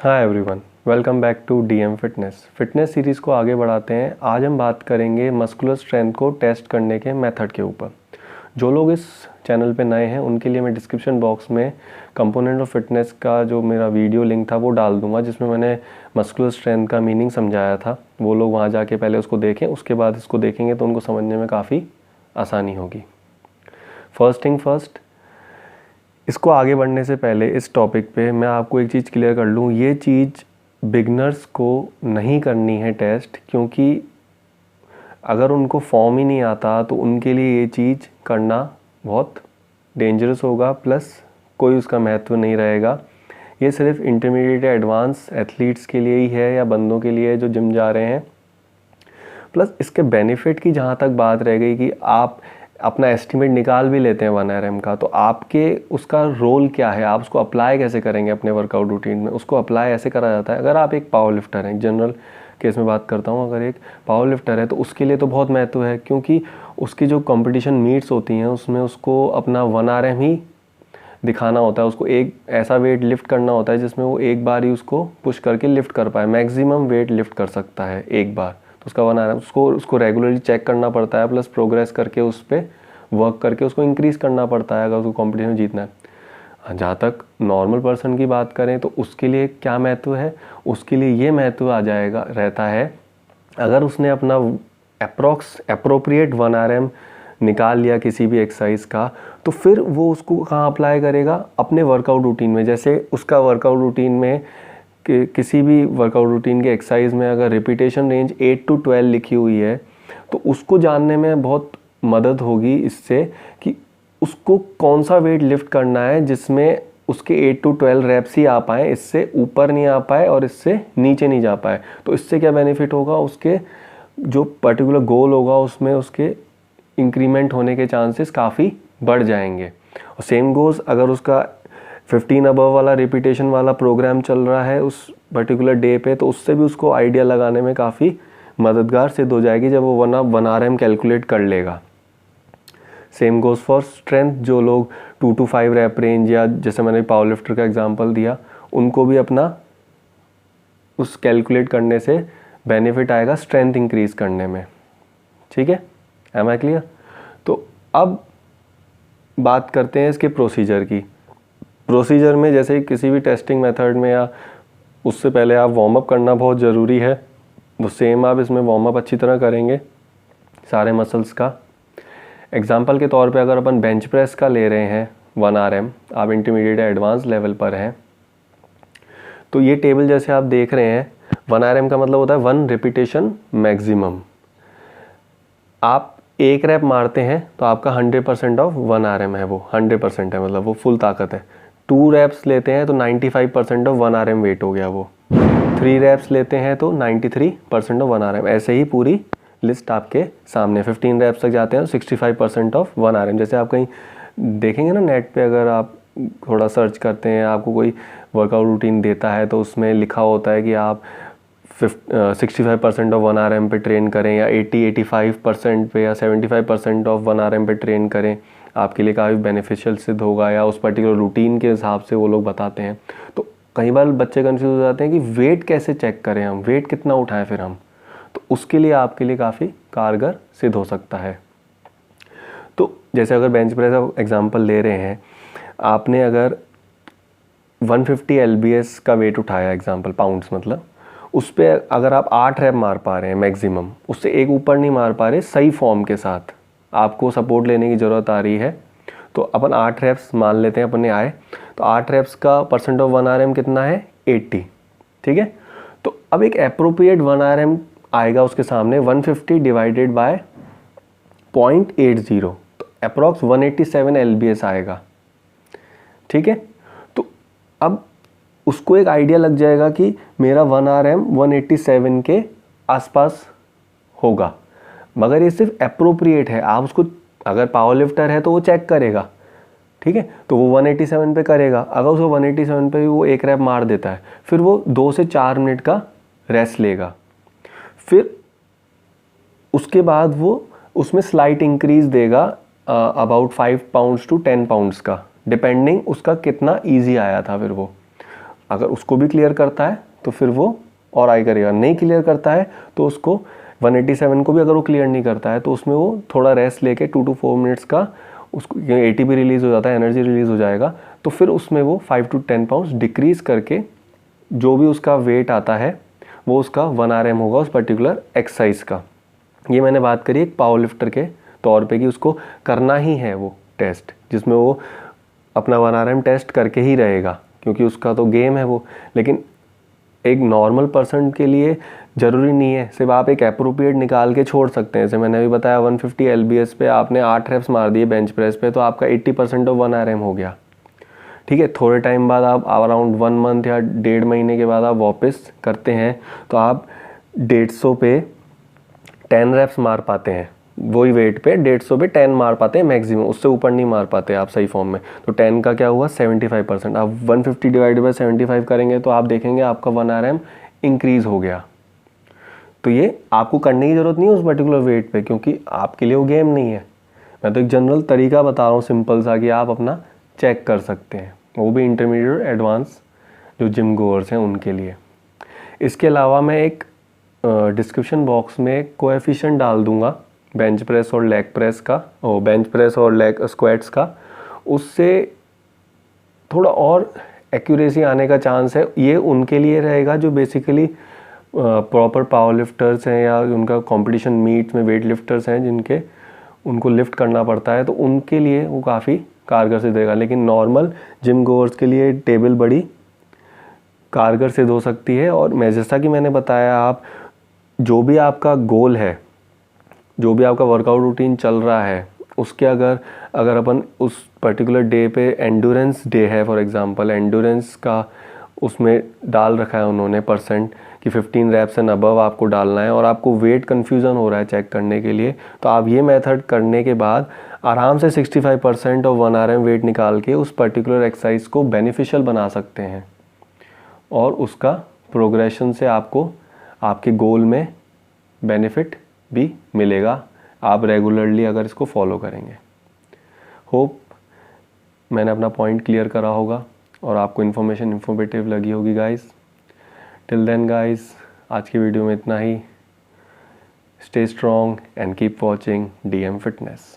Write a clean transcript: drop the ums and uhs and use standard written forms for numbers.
Hi everyone, welcome back to DM fitness series को आगे बढ़ाते हैं। आज हम बात करेंगे मस्कुलर स्ट्रेंथ को टेस्ट करने के मेथड के ऊपर। जो लोग इस चैनल पे नए हैं उनके लिए मैं डिस्क्रिप्शन बॉक्स में कंपोनेंट ऑफ फिटनेस का जो मेरा वीडियो लिंक था वो डाल दूंगा, जिसमें मैंने मस्कुलर स्ट्रेंथ का मीनिंग समझाया था। वो लोग वहाँ जाके पहले उसको देखें, उसके बाद इसको देखेंगे तो उनको समझने में काफ़ी आसानी होगी। फर्स्ट थिंग फर्स्ट, इसको आगे बढ़ने से पहले इस टॉपिक पे मैं आपको एक चीज़ क्लियर कर लूँ। ये चीज़ बिगनर्स को नहीं करनी है टेस्ट, क्योंकि अगर उनको फॉर्म ही नहीं आता तो उनके लिए ये चीज़ करना बहुत डेंजरस होगा, प्लस कोई उसका महत्व नहीं रहेगा। ये सिर्फ इंटरमीडिएट या एडवांस एथलीट्स के लिए ही है या बंदों के लिए जो जिम जा रहे हैं। प्लस इसके बेनिफिट की जहाँ तक बात रह गई कि आप अपना एस्टिमेट निकाल भी लेते हैं 1RM का, तो आपके उसका रोल क्या है, आप उसको अप्लाई कैसे करेंगे अपने वर्कआउट रूटीन में। उसको अप्लाई ऐसे करा जाता है, अगर आप एक पावर लिफ्टर हैं, जनरल केस में बात करता हूँ, अगर एक पावर लिफ्टर है तो उसके लिए तो बहुत महत्व है, क्योंकि उसकी जो कंपटीशन मीट्स होती हैं उसमें उसको अपना 1RM ही दिखाना होता है। उसको एक ऐसा वेट लिफ्ट करना होता है जिसमें वो एक बार ही उसको पुश करके लिफ्ट कर पाए, मैक्सिमम वेट लिफ्ट कर सकता है एक बार। तो उसका 1RM उसको रेगुलरली चेक करना पड़ता है, प्लस प्रोग्रेस करके उस पर वर्क करके उसको इंक्रीज़ करना पड़ता है अगर उसको कॉम्पिटिशन में जीतना है। जहाँ तक नॉर्मल पर्सन की बात करें तो उसके लिए क्या महत्व है, उसके लिए ये महत्व आ जाएगा रहता है, अगर उसने अपना अप्रोप्रिएट 1RM निकाल लिया किसी भी एक्सरसाइज का, तो फिर वो उसको कहाँ अप्लाई करेगा, अपने वर्कआउट रूटीन में। जैसे उसका वर्कआउट रूटीन में किसी भी वर्कआउट रूटीन के एक्सरसाइज में अगर रिपीटेशन रेंज 8 to 12 लिखी हुई है, तो उसको जानने में बहुत मदद होगी इससे कि उसको कौन सा वेट लिफ्ट करना है जिसमें उसके 8 to 12 रेप्स ही आ पाए, इससे ऊपर नहीं आ पाए और इससे नीचे नहीं जा पाए। तो इससे क्या बेनिफिट होगा, उसके जो पर्टिकुलर गोल होगा उसमें उसके इंक्रीमेंट होने के चांसेस काफ़ी बढ़ जाएंगे। और सेम गोज़ अगर उसका 15 अबव वाला रिपीटेशन वाला प्रोग्राम चल रहा है उस पर्टिकुलर डे पे, तो उससे भी उसको आइडिया लगाने में काफ़ी मददगार सिद्ध हो जाएगी जब वो 1RM कैलकुलेट कर लेगा। सेम गोज़ फॉर स्ट्रेंथ, जो लोग 2 to 5 रैप रेंज या जैसे मैंने पावर लिफ्टर का एग्जांपल दिया, उनको भी अपना उस कैलकुलेट करने से बेनिफिट आएगा स्ट्रेंथ इंक्रीज करने में। ठीक है, एम आई क्लियर? तो अब बात करते हैं इसके प्रोसीजर की। प्रोसीजर में जैसे किसी भी टेस्टिंग मेथड में या उससे पहले आप वार्म अप करना बहुत ज़रूरी है, वो सेम आप इसमें वार्म अप अच्छी तरह करेंगे सारे मसल्स का। एग्जाम्पल के तौर पे अगर अपन बेंच प्रेस का ले रहे हैं 1RM, आप इंटरमीडिएट या एडवांस लेवल पर हैं, तो ये टेबल जैसे आप देख रहे हैं, 1RM का मतलब होता है 1 रिपीटेशन मैक्सिमम। आप एक रैप मारते हैं तो आपका 100% ऑफ 1RM है, वो 100% है, मतलब वो फुल ताकत है। 2 रैप्स लेते हैं तो 95% ऑफ 1RM वेट हो गया वो। 3 रैप्स लेते हैं तो 93% ऑफ 1RM। ऐसे ही पूरी लिस्ट आपके सामने। 15 रैप्स तक जाते हैं तो 65% ऑफ 1RM। जैसे आप कहीं देखेंगे ना नेट पे, अगर आप थोड़ा सर्च करते हैं, आपको कोई वर्कआउट रूटीन देता है तो उसमें लिखा होता है कि आप 65% ऑफ 1RM पे ट्रेन करें, या 80-85% पे या 75% ऑफ 1RM पे ट्रेन करें, आपके लिए काफ़ी बेनिफिशियल सिद्ध होगा, या उस पर्टिकुलर रूटीन के हिसाब से वो लोग बताते हैं। तो कई बार बच्चे कंफ्यूज हो जाते हैं कि वेट कैसे चेक करें, हम वेट कितना उठाएं फिर हम, तो उसके लिए आपके लिए काफ़ी कारगर सिद्ध हो सकता है। तो जैसे अगर बेंच प्रेस का एग्जांपल ले रहे हैं, आपने अगर 150 LBS का वेट उठाया, एग्जांपल पाउंड्स मतलब, उस पर अगर आप 8 रैप मार पा रहे हैं मैक्सिमम, उससे एक ऊपर नहीं मार पा रहे सही फॉर्म के साथ, आपको सपोर्ट लेने की ज़रूरत आ रही है, तो अपन 8 रैप्स मान लेते हैं अपने आए, तो 8 रैप्स का % ऑफ 1RM कितना है, 80। ठीक है, तो अब एक अप्रोप्रिएट 1RM आएगा उसके सामने, 150 डिवाइडेड बाय 0.80, तो अप्रॉक्स 187 LBS आएगा। ठीक है, तो अब उसको एक आइडिया लग जाएगा कि मेरा 1RM 187 के आसपास होगा। मगर ये सिर्फ अप्रोप्रिएट है, आप उसको, अगर पावर लिफ्टर है तो वो चेक करेगा, ठीक है, तो वो 187 पे करेगा। अगर उसको 187 पे वो एक रैप मार देता है, फिर वो 2 से 4 मिनट का रेस्ट लेगा, फिर उसके बाद वो उसमें स्लाइट इंक्रीज देगा अबाउट 5 पाउंड्स to 10 पाउंड्स का, डिपेंडिंग उसका कितना ईजी आया था फिर वो। अगर उसको भी क्लियर करता है तो फिर वो और आई करेगा, नहीं क्लियर करता है तो उसको 187 को भी अगर वो क्लियर नहीं करता है तो उसमें वो थोड़ा रेस्ट लेके 2 to 4 मिनट्स का उसको ATP रिलीज़ हो जाता है, एनर्जी रिलीज़ हो जाएगा, तो फिर उसमें वो 5 to 10 पाउंड्स डिक्रीज़ करके जो भी उसका वेट आता है वो उसका 1 RM होगा उस पर्टिकुलर एक्सरसाइज का। ये मैंने बात करी एक पावर लिफ्टर के तौर पे कि उसको करना ही है वो टेस्ट, जिसमें वो अपना 1 RM टेस्ट करके ही रहेगा क्योंकि उसका तो गेम है वो। लेकिन एक नॉर्मल पर्सन के लिए ज़रूरी नहीं है, सिर्फ आप एक अप्रोप्रिएट निकाल के छोड़ सकते हैं। जैसे मैंने अभी बताया 150 LBS पे आपने 8 रेप्स मार दिए बेंच प्रेस पे, तो आपका 80% ऑफ 1 RM हो गया। ठीक है, थोड़े टाइम बाद आप अराउंड 1 मंथ या 1.5 महीने के बाद आप वापस करते हैं तो आप 150 पे 10 रेप्स मार पाते हैं, वही वेट पे 150 पे 10 मार पाते हैं मैक्सिमम, उससे ऊपर नहीं मार पाते आप सही फॉर्म में। तो 10 का क्या हुआ 75%, आप 150 डिवाइडेड बाई 75 करेंगे तो आप देखेंगे आपका 1 RM इंक्रीज़ हो गया। तो ये आपको करने की ज़रूरत नहीं है उस पर्टिकुलर वेट पे, क्योंकि आपके लिए वो गेम नहीं है। मैं तो एक जनरल तरीका बता रहा हूँ सिंपल सा कि आप अपना चेक कर सकते हैं, वो भी इंटरमीडिएट एडवांस जो जिम गोअर्स हैं उनके लिए। इसके अलावा मैं एक डिस्क्रिप्शन बॉक्स में कोएफिशिएंट डाल दूंगा बेंच प्रेस और लेग प्रेस का, बेंच प्रेस और लेग स्क्वाट्स का, उससे थोड़ा और एक्यूरेसी आने का चांस है। ये उनके लिए रहेगा जो बेसिकली प्रॉपर पावर लिफ्टर्स हैं या उनका कंपटीशन मीट्स में वेट लिफ्टर्स हैं जिनके उनको लिफ्ट करना पड़ता है, तो उनके लिए वो काफ़ी कारगर सिद्ध रहेगा। लेकिन नॉर्मल जिम गोअर्स के लिए टेबल बड़ी कारगर सिद्ध हो सकती है। और मैं जैसा कि मैंने बताया, आप जो भी आपका गोल है, जो भी आपका वर्कआउट रूटीन चल रहा है, उसके अगर अपन उस पर्टिकुलर डे पे एंडोरेंस डे है फॉर एग्जांपल, एंडोरेंस का उसमें डाल रखा है उन्होंने परसेंट कि 15 रेप्स एंड अबव आपको डालना है और आपको वेट कन्फ्यूज़न हो रहा है चेक करने के लिए, तो आप ये मेथड करने के बाद आराम से 65% ऑफ 1 RM वेट निकाल के उस पर्टिकुलर एक्सरसाइज को बेनिफिशियल बना सकते हैं और उसका प्रोग्रेशन से आपको आपके गोल में बेनिफिट भी मिलेगा, आप रेगुलरली अगर इसको फॉलो करेंगे। होप मैंने अपना पॉइंट क्लियर करा होगा और आपको इन्फॉर्मेशन इन्फॉर्मेटिव लगी होगी गाइस। टिल देन गाइस, आज की वीडियो में इतना ही। Stay strong and keep watching DM Fitness।